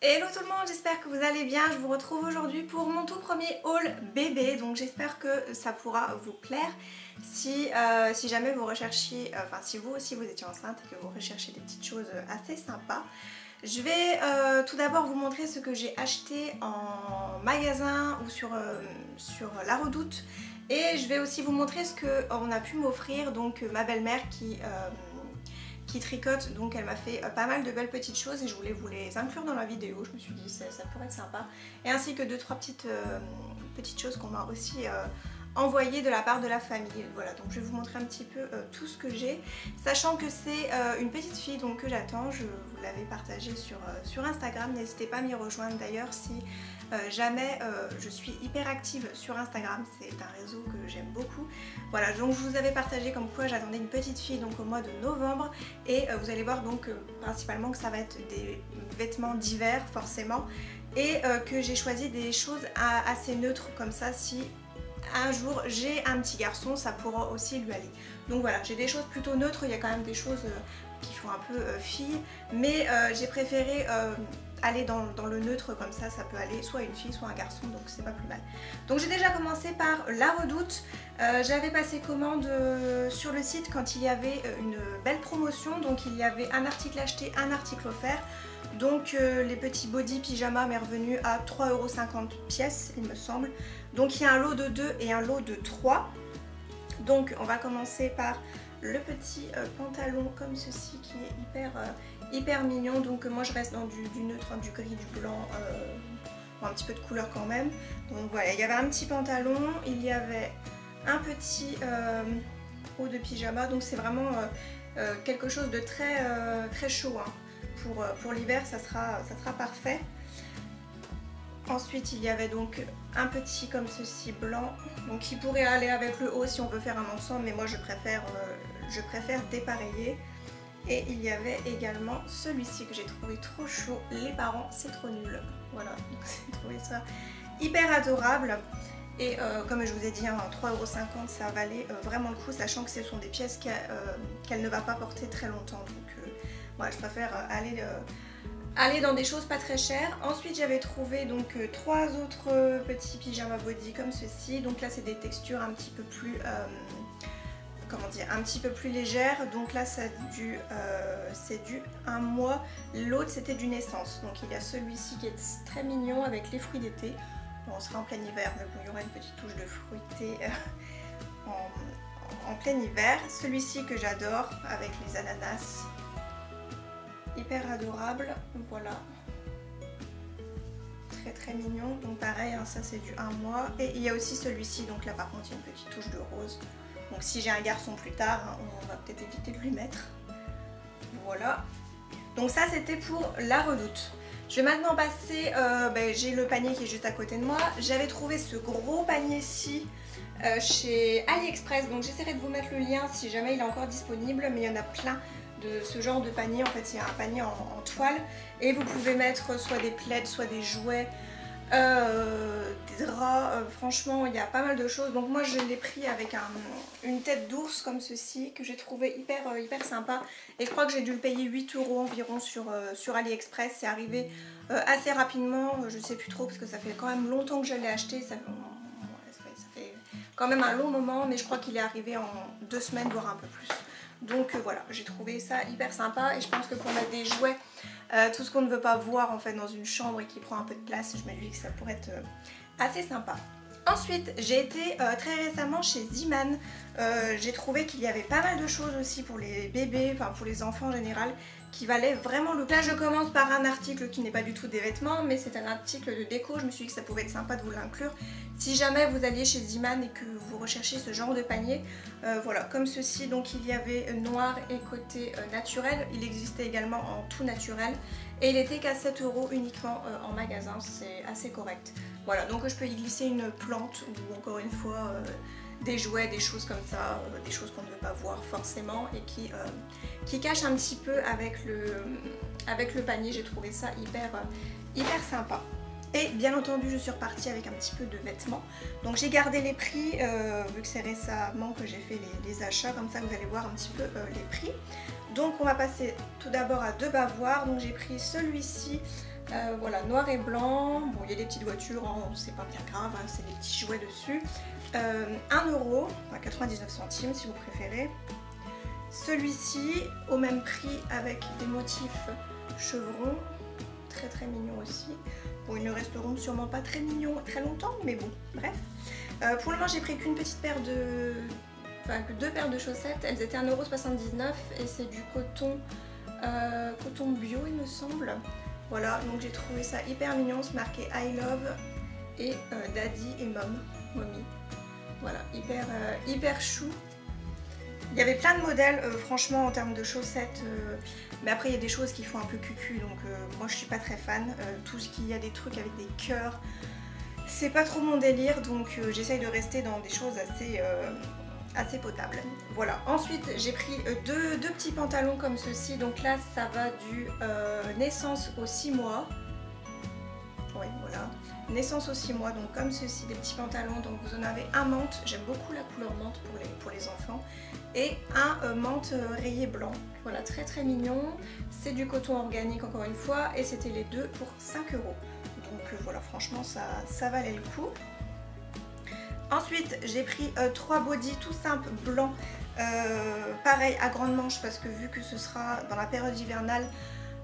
Hello tout le monde, j'espère que vous allez bien. Je vous retrouve aujourd'hui pour mon tout premier haul bébé. Donc j'espère que ça pourra vous plaire si jamais vous recherchiez, si vous aussi vous étiez enceinte et que vous recherchez des petites choses assez sympas. Je vais tout d'abord vous montrer ce que j'ai acheté en magasin ou sur La Redoute. Et je vais aussi vous montrer ce qu'on a pu m'offrir, donc ma belle-mère qui tricote, donc elle m'a fait pas mal de belles petites choses et je voulais vous les inclure dans la vidéo. Je me suis dit ça pourrait être sympa, et ainsi que 2-3 petites choses qu'on m'a aussi envoyées de la part de la famille. Voilà, donc je vais vous montrer un petit peu tout ce que j'ai, sachant que c'est une petite fille donc que j'attends. Je vous l'avais partagé sur Instagram, n'hésitez pas à m'y rejoindre d'ailleurs si jamais. Je suis hyper active sur Instagram, c'est un réseau que j'aime beaucoup. Voilà, donc je vous avais partagé comme quoi j'attendais une petite fille donc au mois de novembre, et vous allez voir donc principalement que ça va être des vêtements d'hiver forcément, et que j'ai choisi des choses assez neutres, comme ça si un jour j'ai un petit garçon ça pourra aussi lui aller. Donc voilà, j'ai des choses plutôt neutres, il y a quand même des choses qui font un peu fille, mais j'ai préféré aller dans le neutre, comme ça peut aller soit une fille soit un garçon, donc c'est pas plus mal. Donc j'ai déjà commencé par La Redoute. J'avais passé commande sur le site quand il y avait une belle promotion, donc il y avait un article acheté, un article offert. Donc les petits body pyjama m'est revenu à 3,50 € pièce il me semble. Donc il y a un lot de 2 et un lot de 3. Donc on va commencer par le petit pantalon comme ceci qui est hyper mignon. Donc moi je reste dans du neutre, du gris, du blanc, un petit peu de couleur quand même. Donc voilà, il y avait un petit pantalon, il y avait un petit haut de pyjama. Donc c'est vraiment quelque chose de très chaud, hein. Pour l'hiver ça sera parfait. Ensuite il y avait donc un petit comme ceci blanc, donc qui pourrait aller avec le haut si on veut faire un ensemble, mais moi je préfère dépareiller. Et il y avait également celui-ci que j'ai trouvé trop chaud, les parents c'est trop nul. Voilà, donc j'ai trouvé ça hyper adorable. Et comme je vous ai dit, hein, 3,50 € ça valait vraiment le coup, sachant que ce sont des pièces qu'elle ne va pas porter très longtemps. Donc voilà, je préfère aller dans des choses pas très chères. Ensuite j'avais trouvé donc 3 autres petits pyjama body comme ceci. Donc là c'est des textures un petit peu plus un petit peu plus légères. Donc là c'est du 1 mois, l'autre c'était du naissance. Donc il y a celui-ci qui est très mignon avec les fruits d'été. Bon, on sera en plein hiver, mais bon, il y aura une petite touche de fruité en plein hiver. Celui-ci que j'adore avec les ananas, hyper adorable, voilà, très mignon. Donc pareil, hein, ça c'est du 1 mois. Et il y a aussi celui-ci, donc là par contre il y a une petite touche de rose. Donc si j'ai un garçon plus tard, hein, on va peut-être éviter de lui mettre. Voilà, donc ça c'était pour La Redoute. Je vais maintenant passer, j'ai le panier qui est juste à côté de moi. J'avais trouvé ce gros panier-ci chez AliExpress, donc j'essaierai de vous mettre le lien si jamais il est encore disponible, mais il y en a plein de ce genre de panier. En fait c'est un panier en toile, et vous pouvez mettre soit des plaids, soit des jouets, des draps, franchement il y a pas mal de choses. Donc moi je l'ai pris avec une tête d'ours comme ceci que j'ai trouvé hyper sympa, et je crois que j'ai dû le payer 8 € environ sur AliExpress. C'est arrivé assez rapidement, je sais plus trop parce que ça fait quand même longtemps que je l'ai acheté, ça fait quand même un long moment, mais je crois qu'il est arrivé en 2 semaines voire un peu plus. Donc voilà, j'ai trouvé ça hyper sympa, et je pense que pour mettre des jouets, tout ce qu'on ne veut pas voir en fait dans une chambre et qui prend un peu de place, je me dis que ça pourrait être assez sympa. Ensuite j'ai été très récemment chez Zeeman. J'ai trouvé qu'il y avait pas mal de choses aussi pour les bébés, enfin pour les enfants en général, qui valaient vraiment le coup. Là je commence par un article qui n'est pas du tout des vêtements, mais c'est un article de déco. Je me suis dit que ça pouvait être sympa de vous l'inclure si jamais vous alliez chez Zeeman et que vous recherchez ce genre de panier. Voilà, comme ceci, donc il y avait noir et côté naturel. Il existait également en tout naturel, et il était qu'à 7 € uniquement en magasin, c'est assez correct. Voilà, donc je peux y glisser une plante ou encore une fois des jouets, des choses comme ça, des choses qu'on ne veut pas voir forcément et qui cachent un petit peu avec le panier. J'ai trouvé ça hyper sympa. Et bien entendu je suis repartie avec un petit peu de vêtements. Donc j'ai gardé les prix vu que c'est récemment que j'ai fait les achats, comme ça vous allez voir un petit peu les prix. Donc on va passer tout d'abord à 2 bavoirs. Donc j'ai pris celui-ci Voilà, noir et blanc. Bon, il y a des petites voitures, hein, c'est pas bien grave, hein, c'est des petits jouets dessus. 1 euro, enfin 99 centimes si vous préférez. Celui-ci au même prix avec des motifs chevrons, très mignon aussi. Bon, ils ne resteront sûrement pas très mignons très longtemps, mais bon, bref. Pour le moment, j'ai pris qu'une petite paire de... Enfin, que 2 paires de chaussettes. Elles étaient 1,79 € et c'est du coton, coton bio, il me semble. Voilà, donc j'ai trouvé ça hyper mignon, c'est marqué I love et Daddy et Mommy. Voilà, hyper chou. Il y avait plein de modèles, franchement, en termes de chaussettes, mais après il y a des choses qui font un peu cucu, donc moi je suis pas très fan. Tout ce qui a des trucs avec des cœurs, c'est pas trop mon délire, donc j'essaye de rester dans des choses assez potables. Voilà, ensuite j'ai pris deux petits pantalons comme ceci, donc là ça va du naissance aux 6 mois. Oui, voilà. Naissance aux 6 mois, donc comme ceci, des petits pantalons. Donc vous en avez un menthe, j'aime beaucoup la couleur menthe pour les enfants, et un menthe rayé blanc. Voilà, très mignon. C'est du coton organique encore une fois, et c'était les deux pour 5 €. Donc voilà, franchement ça valait le coup. Ensuite j'ai pris 3 bodys tout simples blancs, pareil à grande manche, parce que vu que ce sera dans la période hivernale,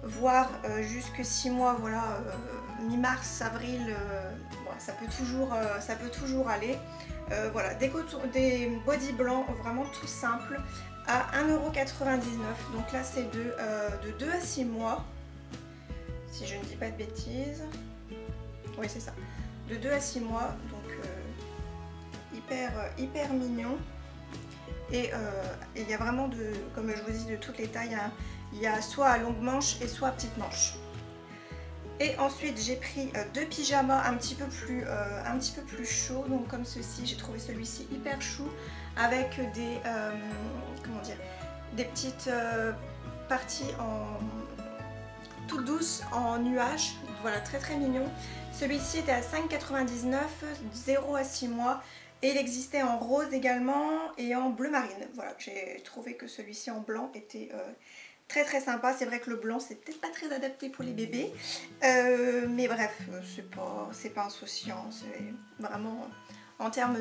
voire jusque 6 mois, voilà, mi-mars, avril, bon, ça peut toujours aller. Voilà, des bodys blancs vraiment tout simples à 1,99 €. Donc là c'est de 2 à 6 mois, si je ne dis pas de bêtises. Oui, c'est ça, de 2 à 6 mois, donc hyper mignon. Et il y a vraiment, comme je vous dis, de toutes les tailles, hein. Il y a soit à longue manche et soit à petite manche. Et ensuite j'ai pris 2 pyjamas un petit peu plus chauds, donc comme ceci. J'ai trouvé celui-ci hyper chou avec des comment dire, des petites parties toutes douces en nuage. Voilà, très mignon. Celui-ci était à 5,99 €, 0 à 6 mois. Et il existait en rose également et en bleu marine. Voilà, j'ai trouvé que celui-ci en blanc était très sympa. C'est vrai que le blanc c'est peut-être pas très adapté pour les bébés, mais bref, c'est pas insouciant. C'est vraiment en termes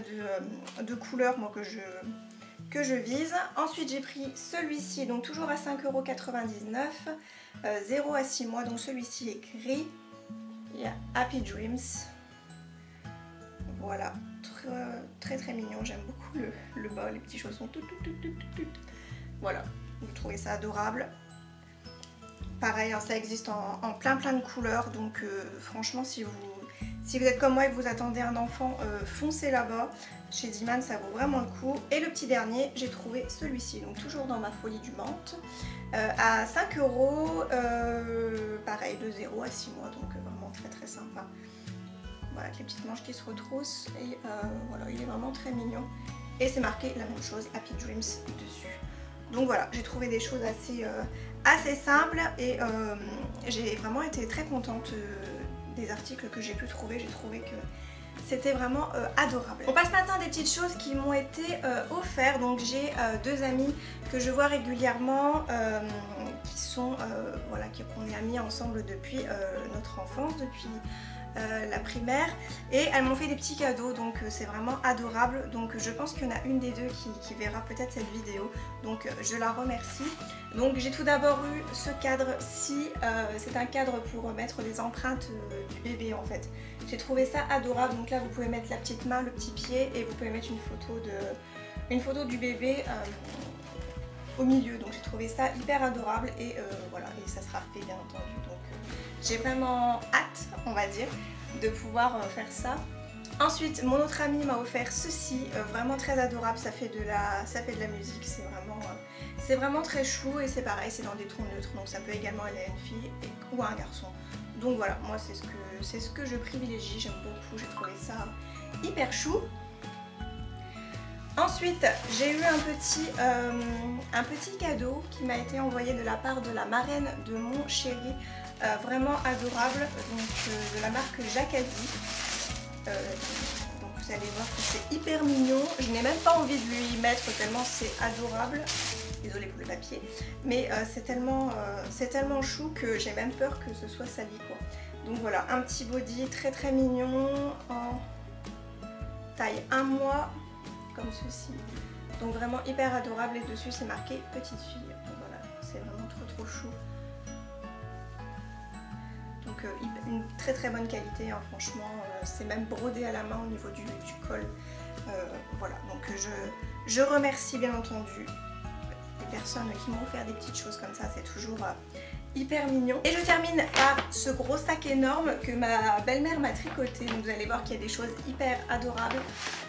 de couleur, moi, que je vise. Ensuite j'ai pris celui-ci, donc toujours à 5,99 €, 0 à 6 mois. Donc celui-ci est gris. Il y a Happy Dreams. Voilà, très mignon. J'aime beaucoup le bas, les petits chaussons. Voilà, vous trouvez ça adorable. Pareil, hein, ça existe en plein de couleurs. Donc franchement, si vous êtes comme moi et que vous attendez un enfant, foncez là-bas. Chez Diman, ça vaut vraiment le coup. Et le petit dernier, j'ai trouvé celui-ci, donc toujours dans ma folie du menthe, à 5 €, pareil, de 0 à 6 mois. Donc vraiment très sympa. Voilà, avec les petites manches qui se retroussent, et voilà, il est vraiment très mignon. Et c'est marqué la même chose, Happy Dreams, dessus. Donc voilà, j'ai trouvé des choses assez simples, et j'ai vraiment été très contente des articles que j'ai pu trouver. J'ai trouvé que c'était vraiment adorable. On passe maintenant à des petites choses qui m'ont été offertes. Donc j'ai 2 amis que je vois régulièrement, qui sont, voilà, qu'on est amis ensemble depuis notre enfance, depuis la primaire, et elles m'ont fait des petits cadeaux, donc c'est vraiment adorable. Donc je pense qu'il y en a une des deux qui verra peut-être cette vidéo, donc je la remercie. Donc j'ai tout d'abord eu ce cadre-ci, c'est un cadre pour mettre les empreintes du bébé en fait. J'ai trouvé ça adorable. Donc là vous pouvez mettre la petite main, le petit pied, et vous pouvez mettre une photo du bébé au milieu. Donc j'ai trouvé ça hyper adorable, et voilà, et ça sera fait bien entendu. Donc j'ai vraiment hâte, on va dire, de pouvoir faire ça. Ensuite, mon autre ami m'a offert ceci, vraiment très adorable. Ça fait de la musique, c'est vraiment très chou, et c'est pareil, c'est dans des tons neutres, donc ça peut également aller à une fille ou à un garçon. Donc voilà, moi c'est ce que je privilégie, j'aime beaucoup, j'ai trouvé ça hyper chou. Ensuite, j'ai eu un petit cadeau qui m'a été envoyé de la part de la marraine de mon chéri, vraiment adorable, donc de la marque Jacadi. Donc vous allez voir que c'est hyper mignon. Je n'ai même pas envie de lui mettre tellement c'est adorable. Désolée pour le papier, mais c'est tellement chou que j'ai même peur que ce soit sali, quoi. Donc voilà, un petit body très très mignon en taille 1 mois, comme ceci. Donc vraiment hyper adorable, et dessus c'est marqué petite fille. Donc voilà, c'est vraiment trop chou. Donc une très très bonne qualité, hein, franchement, c'est même brodé à la main au niveau du col. Voilà, donc je remercie bien entendu les personnes qui m'ont offert des petites choses comme ça, c'est toujours hyper mignon. Et je termine par ce gros sac énorme que ma belle-mère m'a tricoté. Donc vous allez voir qu'il y a des choses hyper adorables.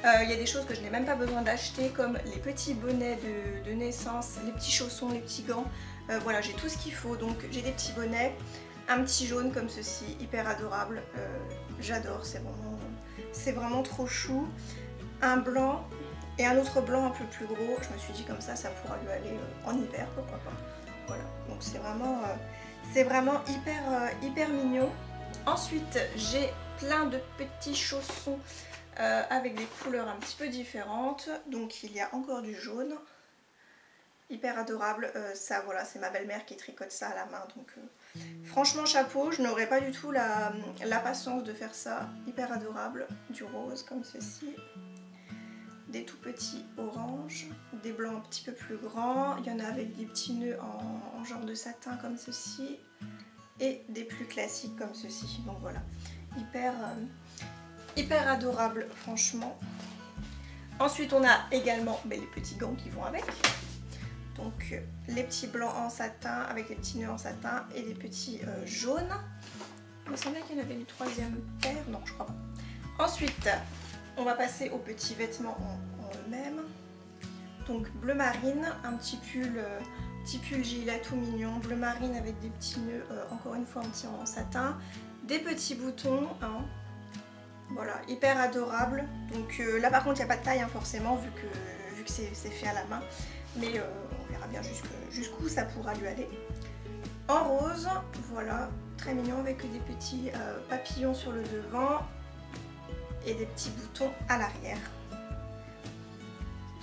Il y a des choses que je n'ai même pas besoin d'acheter, comme les petits bonnets de naissance, les petits chaussons, les petits gants. Voilà, j'ai tout ce qu'il faut. Donc j'ai des petits bonnets, un petit jaune comme ceci, hyper adorable. J'adore, c'est vraiment trop chou. Un blanc et un autre blanc un peu plus gros. Je me suis dit comme ça pourra lui aller en hiver, pourquoi pas. Voilà, donc c'est vraiment hyper mignon. Ensuite, j'ai plein de petits chaussons avec des couleurs un petit peu différentes. Donc il y a encore du jaune, hyper adorable. Ça, voilà, c'est ma belle-mère qui tricote ça à la main. Donc franchement, chapeau, je n'aurais pas du tout la patience de faire ça. Hyper adorable. Du rose comme ceci. Des tout petits oranges, des blancs un petit peu plus grands, il y en a avec des petits nœuds en genre de satin comme ceci, et des plus classiques comme ceci. Donc voilà, hyper adorable franchement. Ensuite on a également les petits gants qui vont avec. Donc les petits blancs en satin avec les petits nœuds en satin et des petits jaunes. Il me semblait qu'il y en avait une troisième paire, non je crois pas. Ensuite on va passer aux petits vêtements en eux-mêmes. Donc bleu marine, un petit pull gilet tout mignon, bleu marine avec des petits nœuds, encore une fois un petit en satin, des petits boutons, hein. Voilà, hyper adorable. Donc là par contre il n'y a pas de taille hein, forcément vu que c'est fait à la main, mais on verra bien jusqu'où ça pourra lui aller. En rose, voilà, très mignon avec des petits papillons sur le devant et des petits boutons à l'arrière.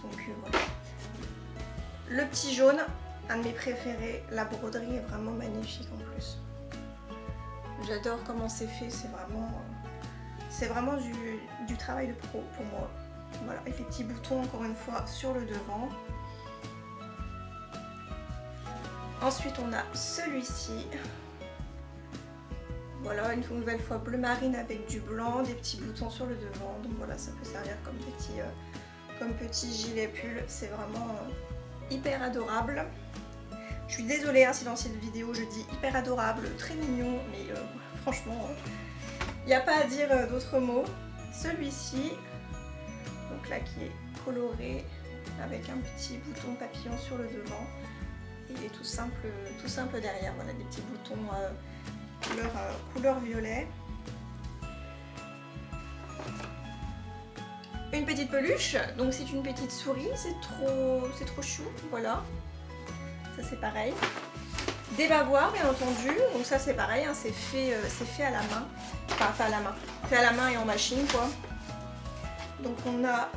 Donc voilà. Le petit jaune, un de mes préférés, la broderie est vraiment magnifique en plus. J'adore comment c'est fait, c'est vraiment du travail de pro pour moi. Voilà, avec les petits boutons encore une fois sur le devant. Ensuite on a celui-ci. Voilà, une nouvelle fois bleu marine avec du blanc, des petits boutons sur le devant. Donc voilà, ça peut servir comme petit gilet pull. C'est vraiment hyper adorable. Je suis désolée hein, si dans cette vidéo je dis hyper adorable, très mignon, mais franchement, il n'y a pas à dire d'autres mots. Celui-ci, donc là qui est coloré avec un petit bouton papillon sur le devant. Et il est tout simple derrière. Voilà, des petits boutons couleur violet. Une petite peluche, donc c'est une petite souris, c'est trop chou, voilà. Ça c'est pareil. Des bavoirs bien entendu, donc ça c'est pareil, hein, c'est fait à la main. Enfin fait à la main, fait à la main et en machine quoi. Donc on a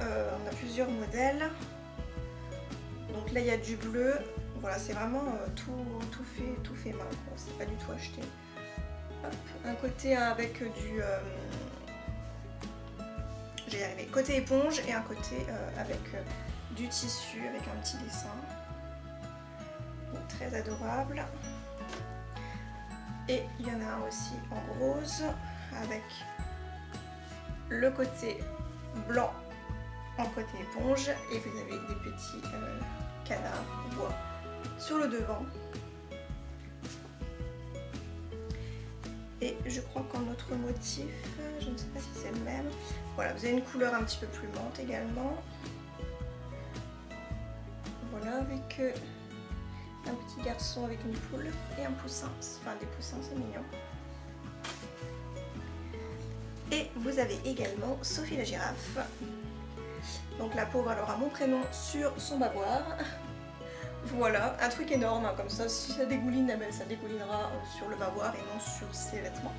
plusieurs modèles. Donc là il y a du bleu, voilà c'est vraiment tout fait main, c'est pas du tout acheté. Hop, un côté avec j'ai y arrivé, côté éponge et un côté avec du tissu avec un petit dessin. Donc, très adorable. Et il y en a un aussi en rose avec le côté blanc en côté éponge et vous avez des petits canards bois sur le devant. Et je crois qu'en autre motif, je ne sais pas si c'est le même. Voilà, vous avez une couleur un petit peu plus menthe également. Voilà, avec un petit garçon avec une poule et un poussin. Enfin, des poussins, c'est mignon. Et vous avez également Sophie la girafe. Donc la pauvre, elle aura mon prénom sur son bavoir. Voilà, un truc énorme, hein, comme ça, si ça dégouline, eh ben, ça dégoulinera sur le bavoir et non sur ses vêtements.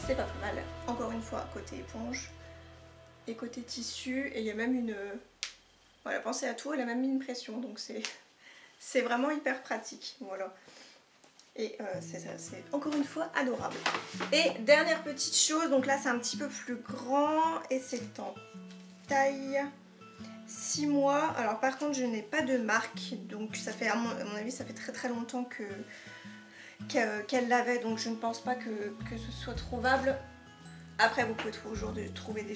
C'est pas plus mal. Encore une fois, côté éponge et côté tissu, et il y a même une... Voilà, pensez à tout, elle a même mis une pression, donc c'est vraiment hyper pratique, voilà. Et c'est encore une fois adorable. Et dernière petite chose, donc là c'est un petit peu plus grand et c'est en taille 6 mois. Alors par contre je n'ai pas de marque, donc ça fait à mon avis ça fait très longtemps qu'elle l'avait, donc je ne pense pas que ce soit trouvable. Après vous pouvez toujours trouver des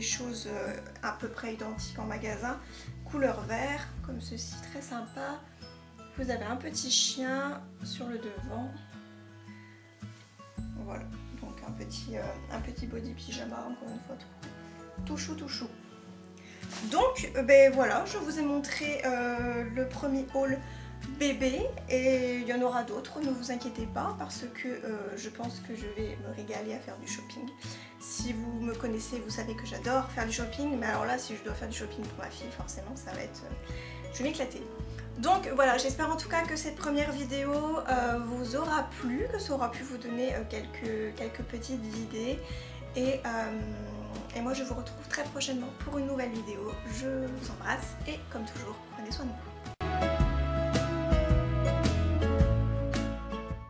choses à peu près identiques en magasin. Couleur vert, comme ceci, très sympa. Vous avez un petit chien sur le devant. Voilà, donc un petit body pyjama, encore une fois, tout chou. Donc, ben voilà, je vous ai montré le premier haul bébé et il y en aura d'autres, ne vous inquiétez pas, parce que je pense que je vais me régaler à faire du shopping. Si vous me connaissez, vous savez que j'adore faire du shopping, mais alors là, si je dois faire du shopping pour ma fille, forcément, ça va être... je vais m'éclater. Donc voilà, j'espère en tout cas que cette première vidéo vous aura plu, que ça aura pu vous donner quelques petites idées. Et moi je vous retrouve très prochainement pour une nouvelle vidéo. Je vous embrasse et comme toujours, prenez soin de vous.